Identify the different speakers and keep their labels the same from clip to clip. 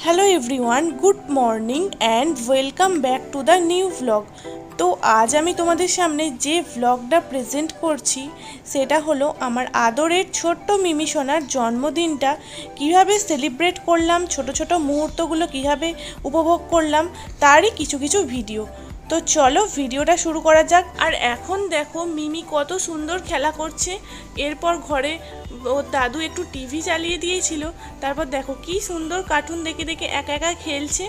Speaker 1: Hello everyone, good morning and welcome back to the new vlog. তো আজ আমি তোমাদের সামনে যে ভ্লগটা প্রেজেন্ট করছি সেটা হলো আমার আদরের ছোট্ট মিমি সোনার জন্মদিনটা কীভাবে সেলিব্রেট করলাম, ছোট ছোট মুহূর্তগুলো কীভাবে উপভোগ করলাম তারই কিছু কিছু ভিডিও। তো চলো ভিডিওটা শুরু করা যাক। আর এখন দেখো মিমি কত সুন্দর খেলা করছে। এরপর ঘরে ওর দাদু একটু টিভি চালিয়ে দিয়েছিল, তারপর দেখো কি সুন্দর কার্টুন দেখে দেখে একা একা খেলছে।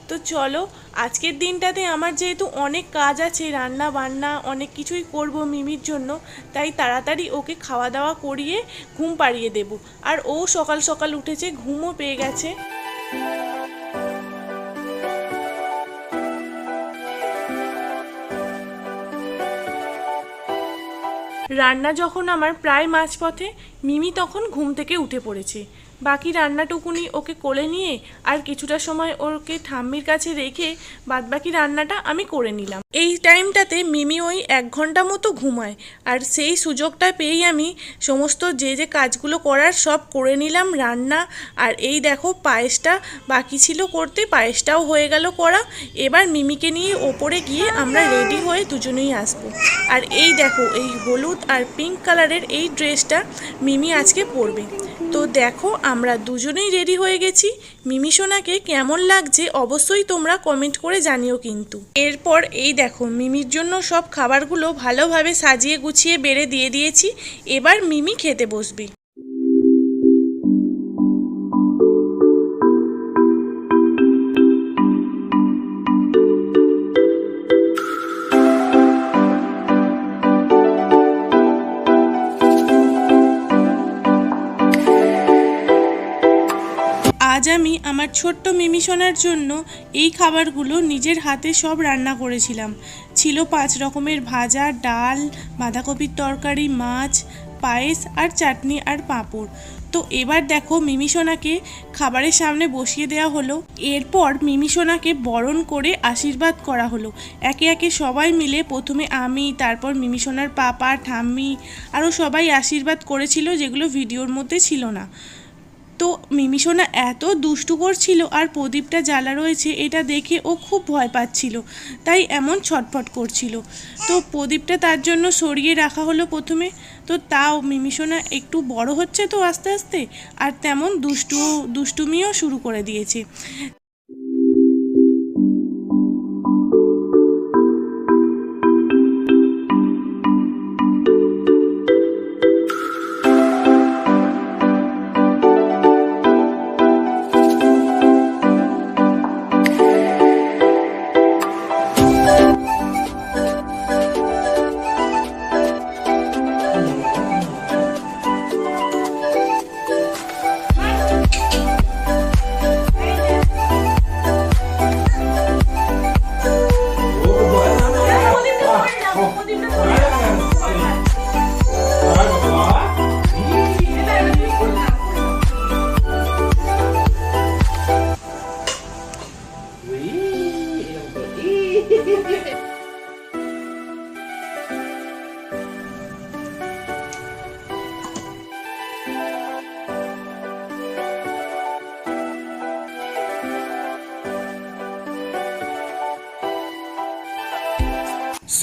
Speaker 1: তো চলো আজকের দিনটাতে আমার যেহেতু অনেক কাজ আছে, রান্না বান্না অনেক কিছুই করব মিমির জন্য, তাই তাড়াতাড়ি ওকে খাওয়া দাওয়া করিয়ে ঘুম পাড়িয়ে দেব। আর ও সকাল সকাল উঠেছে, ঘুমও পেয়ে গেছে। রান্না যখন আমার প্রায় মাঝপথে, মিমি তখন ঘুম থেকে উঠে পড়েছে। বাকি রান্নাটুকুনি ওকে কোলে নিয়ে আর কিছুটা সময় ওকে ঠাম্মির কাছে রেখে বাদবাকি রান্নাটা আমি করে নিলাম। এই টাইমটাতে মিমি ওই 1 ঘন্টা মতো ঘুমায়, আর সেই সুযোগটা পেয়েই আমি সমস্ত যে যে কাজগুলো করার সব করে নিলাম রান্না। আর এই দেখো পায়েসটা বাকি ছিল করতে, পায়েসটাও হয়ে গেল করা। এবার মিমিকে নিয়ে ওপরে গিয়ে আমরা রেডি হয়ে দুজনেই আসবো। আর এই দেখো এই হলুদ আর পিঙ্ক কালারের এই ড্রেসটা মিমি আজকে পরবে। তো দেখো আমরা দুজনেই রেডি হয়ে গেছি। মিমি সোনাকে কেমন লাগছে অবশ্যই তোমরা কমেন্ট করে জানিও কিন্তু। এরপর এই দেখো মিমির জন্য সব খাবারগুলো ভালোভাবে সাজিয়ে গুছিয়ে বেড়ে দিয়ে দিয়েছি। এবার মিমি খেতে বসবে। আজ আমি আমার ছোট্ট মিমি সোনার জন্য এই খাবারগুলো নিজের হাতে সব রান্না করেছিলাম। ছিল 5 রকমের ভাজা, ডাল, বাঁধাকপির তরকারি, মাছ, পায়েস আর চাটনি আর পাঁপড়। তো এবার দেখো মিমি সোনাকে খাবারের সামনে বসিয়ে দেওয়া হলো। এরপর মিমি সোনাকে বরণ করে আশীর্বাদ করা হলো। একে একে সবাই মিলে, প্রথমে আমি, তারপর মিমি সোনার পাপা, ঠাম্মি, আরও সবাই আশীর্বাদ করেছিল, যেগুলো ভিডিওর মধ্যে ছিল না। তো মিমি সোনা এত দুষ্টু করছিল, আর প্রদীপটা জ্বালা রয়েছে এটা দেখে ও খুব ভয় পাচ্ছিল, তাই এমন ছটফট করছিল। তো প্রদীপটা তার জন্য সরিয়ে রাখা হলো প্রথমে। তো তাও মিমি সোনা একটু বড় হচ্ছে তো আস্তে আস্তে, আর তেমন দুষ্টুমিও শুরু করে দিয়েছে।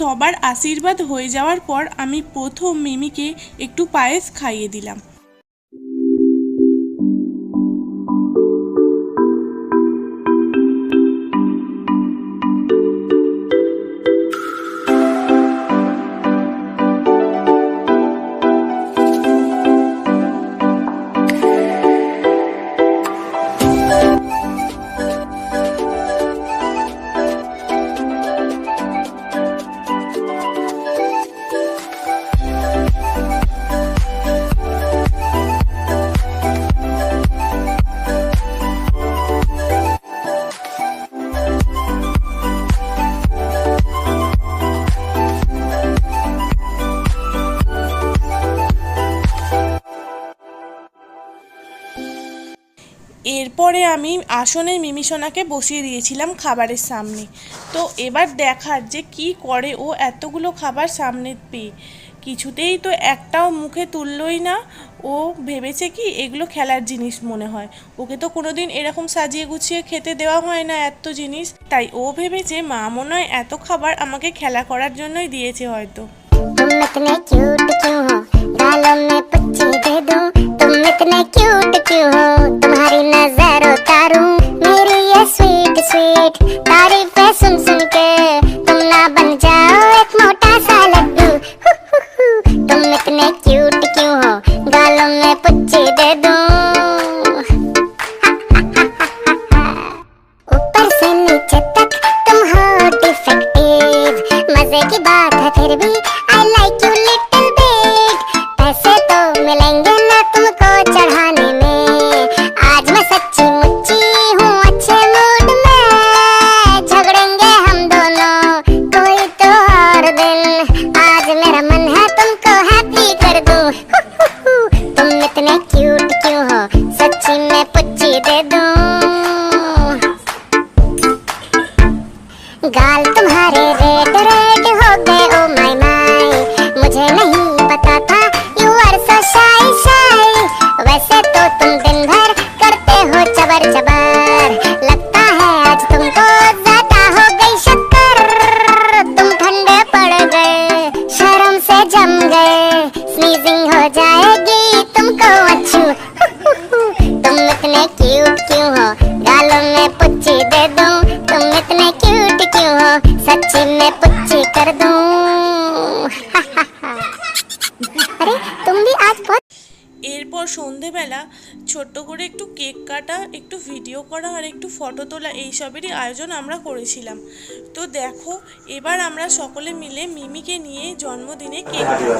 Speaker 1: সবার আশীর্বাদ হয়ে যাওয়ার পর আমি প্রথম মিমিকে একটু পায়েস খাইয়ে দিলাম। এরপরে আমি আসনে মিমি সোনাকে বসিয়ে দিয়েছিলাম খাবারের সামনে। তো এবার দেখার যে কি করে ও এতগুলো খাবার সামনে পেয়ে। কিছুতেই তো একটাও মুখে তুললই না। ও ভেবেছে কি এগুলো খেলার জিনিস মনে হয়, ওকে তো কোনোদিন এরকম সাজিয়ে গুছিয়ে খেতে দেওয়া হয় না এত জিনিস, তাই ও ভেবেছে মা মনে হয় এত খাবার আমাকে খেলা করার জন্যই দিয়েছে হয়তো।
Speaker 2: तुम इतने क्यूट क्यों हो, गालों में पुच्ची दे दूं। तुम इतने क्यूट क्यों हो, तुम्हारी नजर उतारूं। मेरी ये स्वीट स्वीट तारीफें सुन सुन के तुम ना बन जाओ एक मोटा सा लड्डू। तुम इतने क्यूट क्यों हो, गालों में पुच्ची दे दूं। ऊपर से नीचे तक तुम हो डिफेक्टिव, मजे की बात है फिर भी I like you little bit। पैसे तो मिलेंगे ना तुमको चढ़ाने में, आज मैं सच्ची मुच्ची हूँ अच्छे मूड में। झगड़ेंगे हम दोनों कोई तो और दिन, आज मेरा मन है तुमको हैप्पी कर दूं। तुम इतने क्यूट क्यों हो, सच्ची में पुच्ची दे दूं। गाल तुम्हारे रेड रेड हो गए ओ माय माय, मुझे नहीं पता था यू आर सो शाई शाई। वैसे तो तुम दिन भर करते हो चबर चबर, लगता है आज तुमको ज्यादा हो गई शक्कर। तुम ठंडे पड़ गए, शर्म से जम गए, स्नीजिंग हो जाएगी तुमको अच्छू। तुम इतने क्यूट क्यों हो, गालों में पुच्ची दे दूं। तुम इतने क्यूट क्यों हो, सच्ची में पुच्ची कर दूं। अरे तुम भी आज बहुत।
Speaker 1: এরপর সন্ধেবেলা ছোট্ট করে একটু কেক কাটা, একটু ভিডিও করা আর একটু ফটো তোলা এইসবেরই আয়োজন আমরা করেছিলাম। তো দেখো এবার আমরা সকলে মিলে মিমিকে নিয়ে জন্মদিনে কেক কাটবো।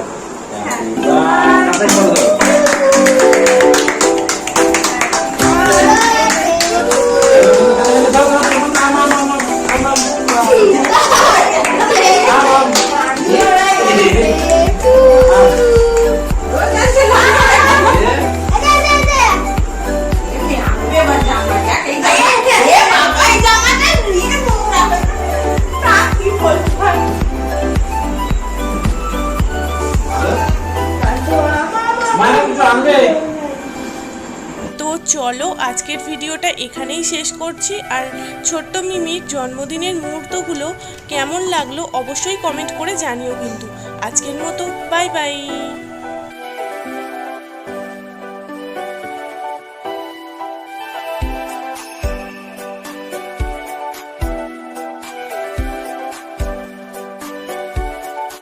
Speaker 1: তো চলো আজকের ভিডিওটা এখানেই শেষ করছি। আর ছোট্ট মিমির জন্মদিনের মুহূর্তগুলো কেমন লাগলো অবশ্যই কমেন্ট করে জানিও কিন্তু। আজকের মতো বাই বাই।